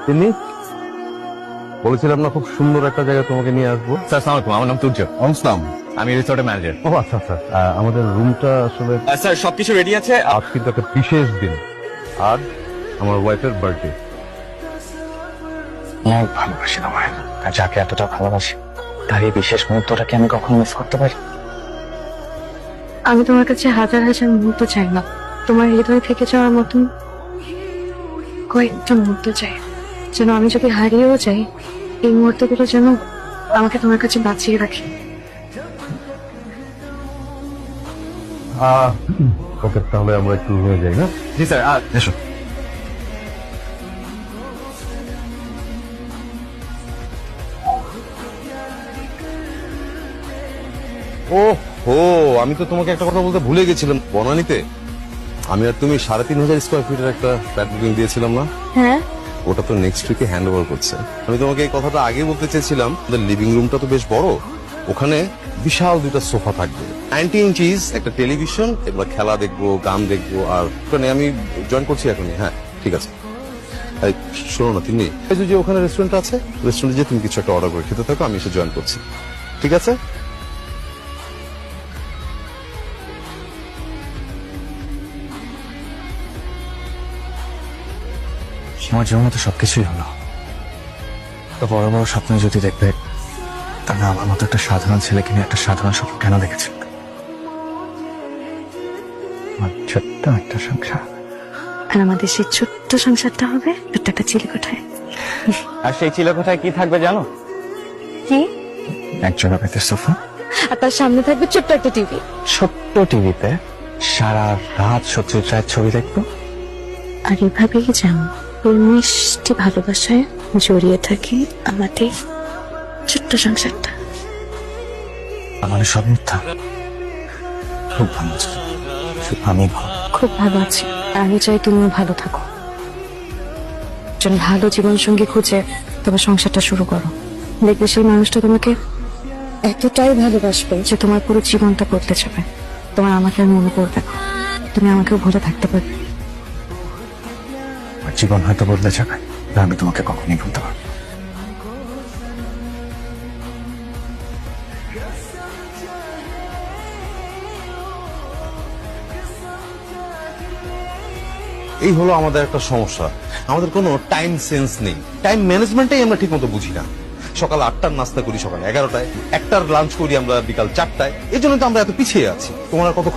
তিনি বলেছিলাম না খুব সুন্দর একটা জায়গায় তোমাকে নিয়ে আসবো। স্যার সালাম আলাইকুম, আমার নাম তুর্য, আসলাম। আমি রিসোর্টের ম্যানেজার। ও আচ্ছা আচ্ছা, আমাদের রুমটা আসলে স্যার সবকিছু রেডি আছে। আজ কিন্তু একটা বিশেষ দিন, আজ আমার ওয়াইফের বার্থডে। অনেক ভালোবাসি তোমায়, আর যাকে এতটা ভালোবাসি তার এই বিশেষ মুহূর্তটাকে আমি কখনো মিস করতে পারি? আমি তোমার কাছে হাজার হাজার মুহূর্ত চাই না, তোমার হৃদয় থেকে যাওয়ার মতন কয়েকটা মুহূর্ত চাই, যেন আমি যদি হারিয়েও যাই এই মুহূর্তগুলো যেন আমাকে তোমার কাছে বাঁচিয়ে রাখে। ওকে, তাহলে আমরা একটু রুমে যাই না? জি স্যার, এসো। ও হো, আমি তো তোমাকে একটা কথা বলতে ভুলে গেছিলাম। বনানীতে আমি আর তুমি ৩,৫০০ স্কোয়ার ফিটের একটা ফ্ল্যাট বুকিং দিয়েছিলাম না? হ্যাঁ, ওটা তো নেক্সট উইকে হ্যান্ড ওভার করছে। আমি তোমাকে এই কথাটা আগে বলতে চেয়েছিলাম। লিভিং রুমটা তো বেশ বড়, ওখানে বিশাল দুইটা সোফা থাকবে, 90 ইঞ্চিস একটা টেলিভিশন, এবার খেলা দেখবো, গান দেখবো। আর ওখানে আমি জয়েন করছি এখনই। হ্যাঁ ঠিক আছে। এই, শোনো না তিনি, এই যে ওখানে রেস্টুরেন্ট আছে, রেস্টুরেন্টে যে তুমি কিছু একটা অর্ডার করে খেতে থাকো, আমি এসে জয়েন করছি। ঠিক আছে? আমার জীবনে তো সবকিছুই হলো, তো বড় বড় স্বপ্ন যদি দেখবে, তাহলে আমার মতো একটা সাধারণ ছেলেকে নিয়ে একটা সাধারণ স্বপ্ন কেন দেখেছে? আমার ছোট্ট একটা সংসার, আর আমাদের সেই ছোট্ট সংসারটা হবে ছোট্ট একটা চিলেকোঠায়। আর সেই চিলেকোঠায় কি থাকবে জানো? কি? একজোড়া বেতের সোফা, আর তার সামনে থাকবে ছোট্ট একটা টিভি। ছোট্ট টিভিতে সারা রাত সত্যজিৎ রায়ের ছবি দেখবো। আর এভাবেই যেন ওই মিষ্টি ভালোবাসায় জড়িয়ে থাকি আমাদের ছোট্ট সংসারটা। আমার সব মিথ্যা, খুব ভালো আছি, শুধু আমি ভালো। খুব ভালো আছি, আর আমি চাই তুমিও ভালো থাকো। একজন ভালো জীবন সঙ্গী খুঁজে তোমার সংসারটা শুরু করো, দেখবে সেই মানুষটা তোমাকে এতটাই ভালোবাসবে যে তোমার পুরো জীবনটা বদলে যাবে। তোমার আমাকে আর মনে পড়বে না, তুমি আমাকেও ভুলে থাকতে পারবে। আমার জীবন হয়তো বদলে যাবে, কিন্তু আমি তোমাকে কখনই ভুলতে পারবো না। এই হলো আমাদের একটা সমস্যা, আমাদের কোনো টাইম সেন্স নেই, টাইম ম্যানেজমেন্টটাই আমরা ঠিক মতো বুঝি না। সকাল ৮টার নাস্তা করি সকাল ১১টায়, ১টার লাঞ্চ করি আমরা বিকাল ৪টায়। এই জন্য তো আমরা এত পিছিয়ে আছি। তোমার আর কত